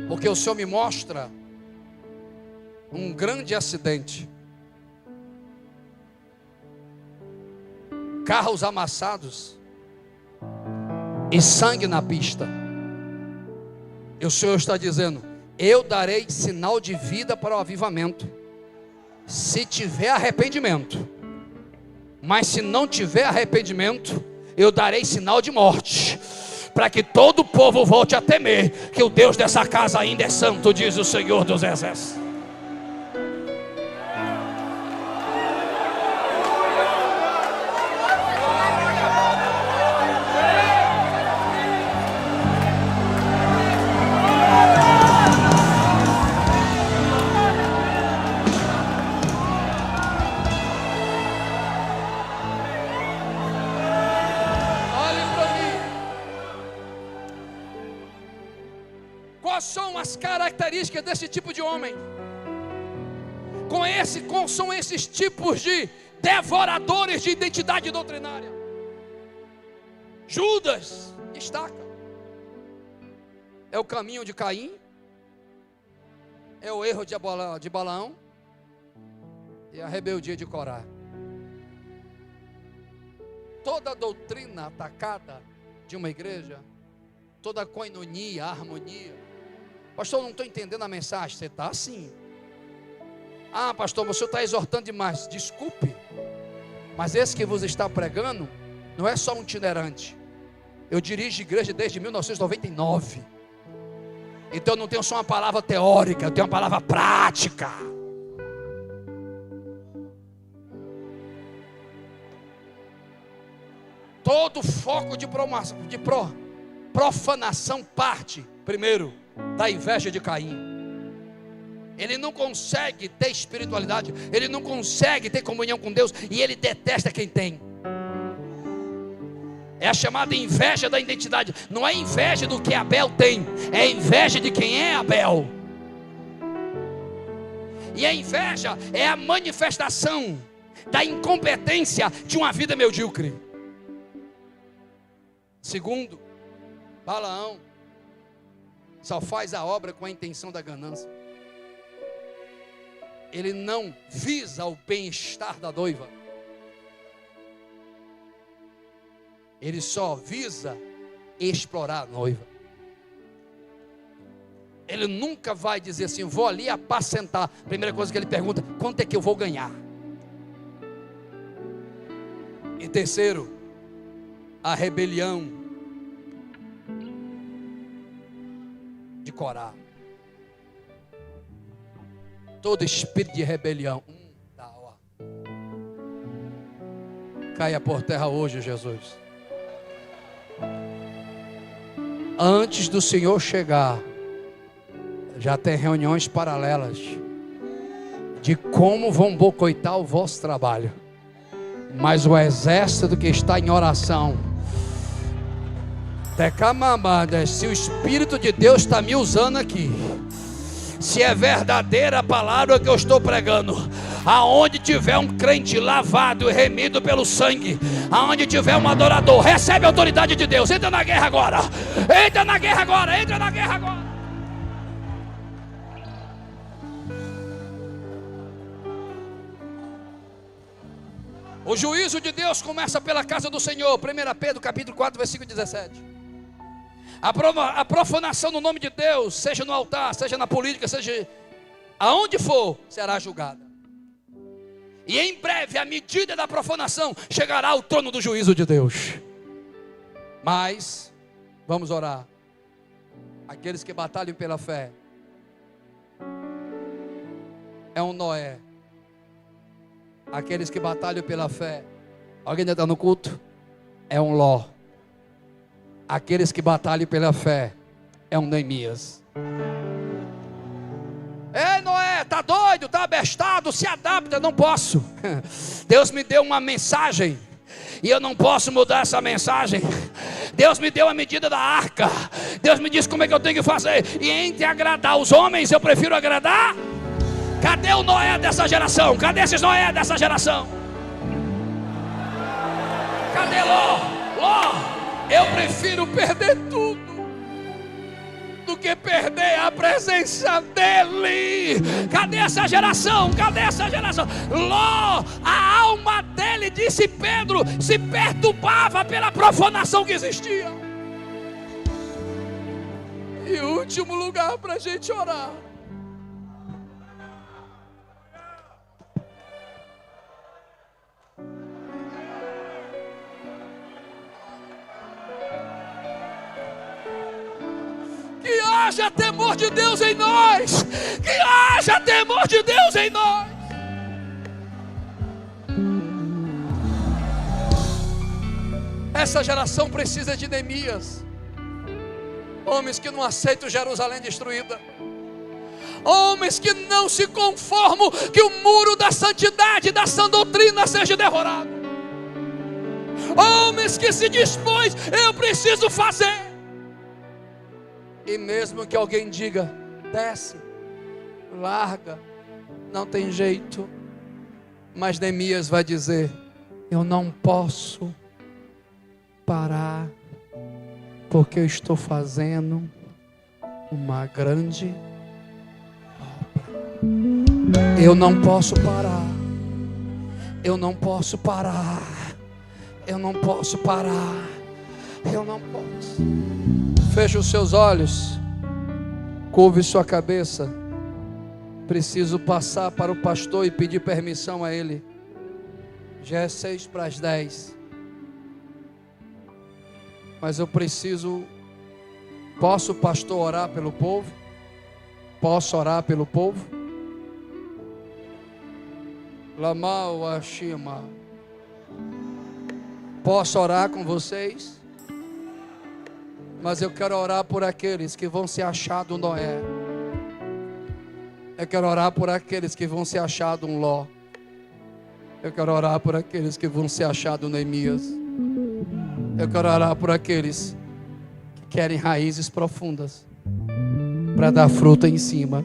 Porque o Senhor me mostra um grande acidente. Carros amassados e sangue na pista. E o Senhor está dizendo: eu darei sinal de vida para o avivamento, se tiver arrependimento. Mas se não tiver arrependimento, eu darei sinal de morte, para que todo o povo volte a temer que o Deus dessa casa ainda é santo, diz o Senhor dos Exércitos. Quais são as características desse tipo de homem? Quais são esses tipos de devoradores de identidade doutrinária? Judas destaca. É o caminho de Caim, é o erro de Balaão e a rebeldia de Corá. Toda doutrina atacada de uma igreja, toda coinonia, harmonia. Pastor, eu não estou entendendo a mensagem. Você está assim. Ah, pastor, você está exortando demais. Desculpe, mas esse que vos está pregando não é só um itinerante. Eu dirijo igreja desde 1999. Então eu não tenho só uma palavra teórica, eu tenho uma palavra prática. Todo foco de profanação parte, primeiro, da inveja de Caim. Ele não consegue ter espiritualidade, ele não consegue ter comunhão com Deus, e ele detesta quem tem. É a chamada inveja da identidade. Não é inveja do que Abel tem, é inveja de quem é Abel. E a inveja é a manifestação da incompetência de uma vida medíocre. Segundo, Balaão só faz a obra com a intenção da ganância. Ele não visa o bem-estar da noiva. Ele só visa explorar a noiva. Ele nunca vai dizer assim: vou ali apacentar. Primeira coisa que ele pergunta: quanto é que eu vou ganhar? E terceiro, a rebelião de Corá. Todo espírito de rebelião caia por terra hoje, Jesus. Antes do Senhor chegar, já tem reuniões paralelas de como vão boicotar o vosso trabalho. Mas o exército que está em oração, se o Espírito de Deus está me usando aqui, se é verdadeira a palavra que eu estou pregando, aonde tiver um crente lavado e remido pelo sangue, aonde tiver um adorador, recebe a autoridade de Deus. Entra na guerra agora, entra na guerra agora, entra na guerra agora. O juízo de Deus começa pela casa do Senhor. 1 Pedro capítulo 4, versículo 17. A profanação no nome de Deus, seja no altar, seja na política, seja aonde for, será julgada. E em breve a medida da profanação chegará ao trono do juízo de Deus. Mas vamos orar. Aqueles que batalham pela fé é um Noé. Aqueles que batalham pela fé, alguém ainda está no culto? É um Ló. Aqueles que batalham pela fé é um Neemias. Ei, Noé, tá doido, tá abestado, se adapta. Não posso. Deus me deu uma mensagem e eu não posso mudar essa mensagem. Deus me deu a medida da arca. Deus me disse como é que eu tenho que fazer. E entre agradar os homens, eu prefiro agradar. Cadê o Noé dessa geração? Cadê esses Noé dessa geração? Cadê Ló? Ló, eu prefiro perder tudo do que perder a presença dele. Cadê essa geração? Cadê essa geração? Ló, a alma dele, disse Pedro, se perturbava pela profanação que existia. E último lugar para a gente orar. Que haja temor de Deus em nós. Que haja temor de Deus em nós. Essa geração precisa de Neemias. Homens que não aceitam Jerusalém destruída. Homens que não se conformam que o muro da santidade, da sã doutrina seja derrubado. Homens que se dispõem, eu preciso fazer. E mesmo que alguém diga, desce, larga, não tem jeito. Mas Neemias vai dizer, eu não posso parar, porque eu estou fazendo uma grande obra. Eu não posso parar. Eu não posso parar. Eu não posso parar. Eu não posso. Feche os seus olhos, curve sua cabeça. Preciso passar para o pastor e pedir permissão a ele. Já é 9:50. Mas eu preciso. Posso, pastor, orar pelo povo? Posso orar pelo povo? Lamal Ashima. Posso orar com vocês? Mas eu quero orar por aqueles que vão se achar do Noé. Eu quero orar por aqueles que vão se achar de um Ló. Eu quero orar por aqueles que vão se achar do Neemias. Eu quero orar por aqueles que querem raízes profundas para dar fruta em cima.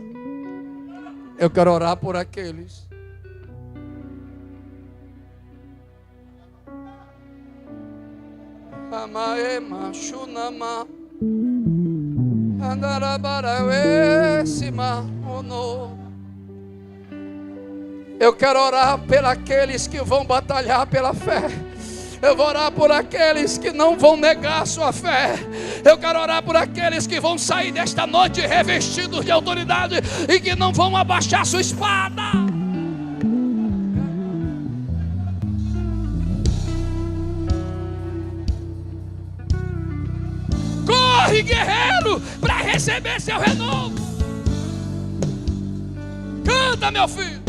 Eu quero orar por aqueles eu quero orar pelos aqueles que vão batalhar pela fé. Eu vou orar por aqueles que não vão negar a sua fé. Eu quero orar por aqueles que vão sair desta noite revestidos de autoridade e que não vão abaixar sua espada. Corre, guerreiro, para receber seu renovo. Canta, meu filho.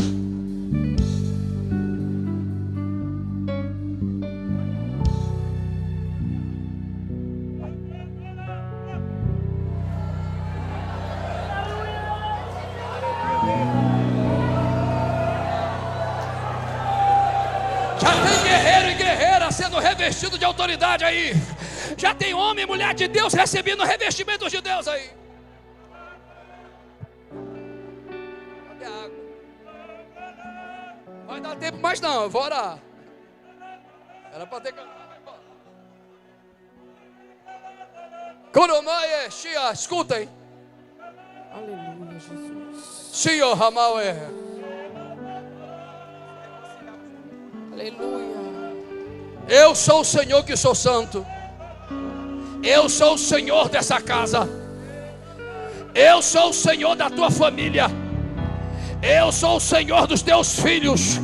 Já tem guerreiro e guerreira sendo revestido de autoridade aí. Já tem homem e mulher de Deus recebendo revestimentos de Deus aí. Cadê a água? Vai dar tempo mais não, eu vou orar. Era para ter cantado, vai embora. Coromaie, Shia, escuta aí. Aleluia, Jesus. Shia, Ramaue. Aleluia. Eu sou o Senhor que sou santo. Eu sou o Senhor dessa casa. Eu sou o Senhor da tua família. Eu sou o Senhor dos teus filhos.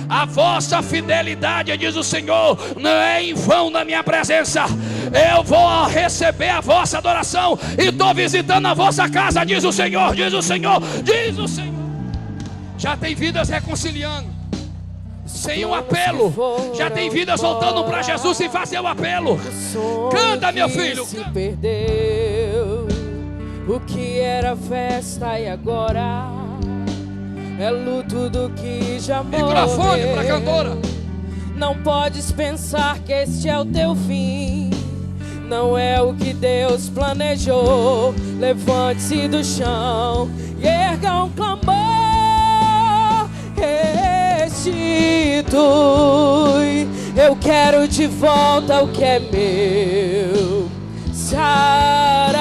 A vossa fidelidade, diz o Senhor, não é em vão na minha presença. Eu vou receber a vossa adoração e estou visitando a vossa casa, diz o Senhor, diz o Senhor, diz o Senhor. Já tem vidas reconciliando sem um apelo. Já tem vidas voltando para Jesus sem fazer o apelo. Canta, meu filho. Se perdeu, o que era festa e agora é luto do que já morreu. Microfone para a cantora. Não podes pensar que este é o teu fim. Não é o que Deus planejou. Levante-se do chão e erga um clamor. Restitui, eu quero de volta o que é meu. Sara-me.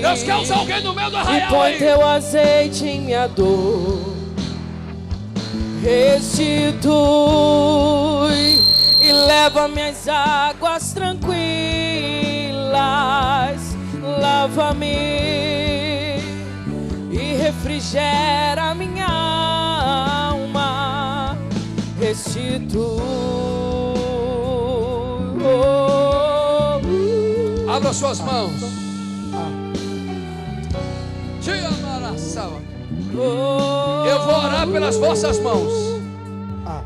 Deus quer usar alguém no meio do E arraial põe aí. teu azeite em minha dor. Restitui e leva minhas águas tranquilas. Lava-me e refrigera minha alma. Restitui. Abra suas mãos. Eu vou orar pelas vossas mãos.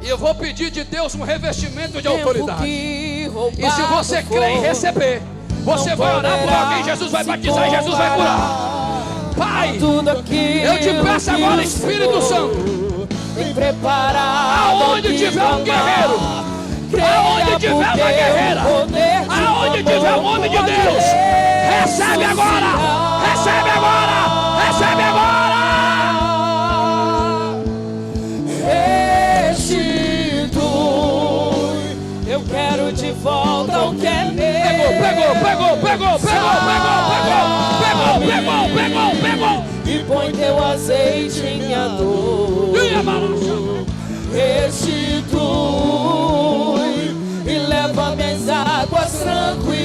E eu vou pedir de Deus um revestimento de autoridade. E se você crê em receber, você vai orar por alguém, Jesus vai batizar e Jesus vai curar. Pai, eu te peço agora, Espírito Santo, aonde tiver um guerreiro, aonde tiver uma guerreira, aonde tiver um homem de Deus, recebe agora, recebe agora, recebe agora. Eu quero de volta o que é meu. Pegou. E põe teu azeite em minha dor. Restitui e leva minhas águas tranquilas.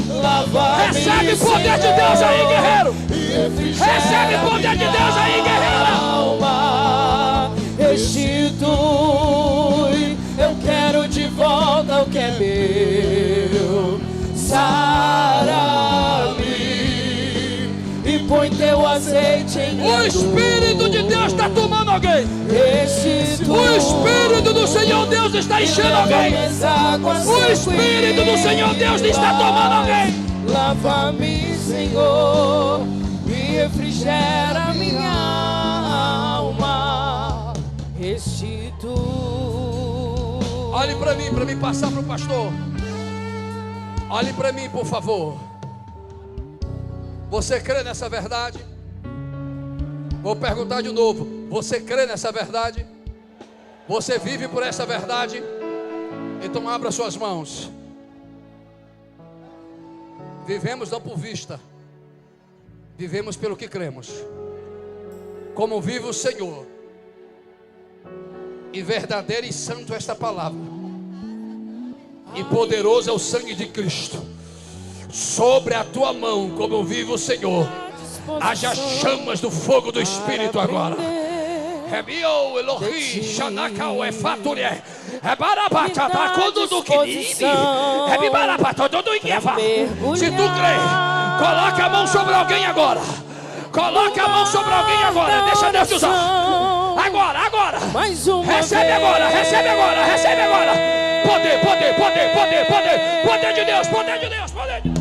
Lava-me. Recebe poder de Deus aí, guerreiro. Recebe poder de Deus aí, guerreira. Alma, restitui. Eu quero de volta o que é meu. Sara-me e põe teu azeite em minha dor. O Espírito de Deus está tomando alguém. Restitui. O Espírito do Senhor Deus está enchendo alguém. O Espírito do Senhor Deus está tomando alguém. Lava-me, Senhor, e refrigera minha alma. Restitui. Olhe para mim passar para o pastor. Olhe para mim, por favor. Você crê nessa verdade? Vou perguntar de novo. Você crê nessa verdade? Você vive por essa verdade? Então abra suas mãos. Vivemos não por vista. Vivemos pelo que cremos. Como vive o Senhor, E verdadeira e santo esta palavra. E poderoso é o sangue de Cristo. Sobre a tua mão, como vive o Senhor, haja chamas do fogo do Espírito agora. Rebio Elohim, Shanakau, Efaturie, Rebarabata, quando do Quinini, Rebibarabata, todo Ingueva. Se tu crê, coloca a mão sobre alguém agora. Coloca a mão sobre alguém agora. Deixa Deus te usar. Agora, agora. Recebe agora, recebe agora, recebe agora. Poder, poder, poder, poder, poder. Poder de Deus, poder de Deus, poder de Deus.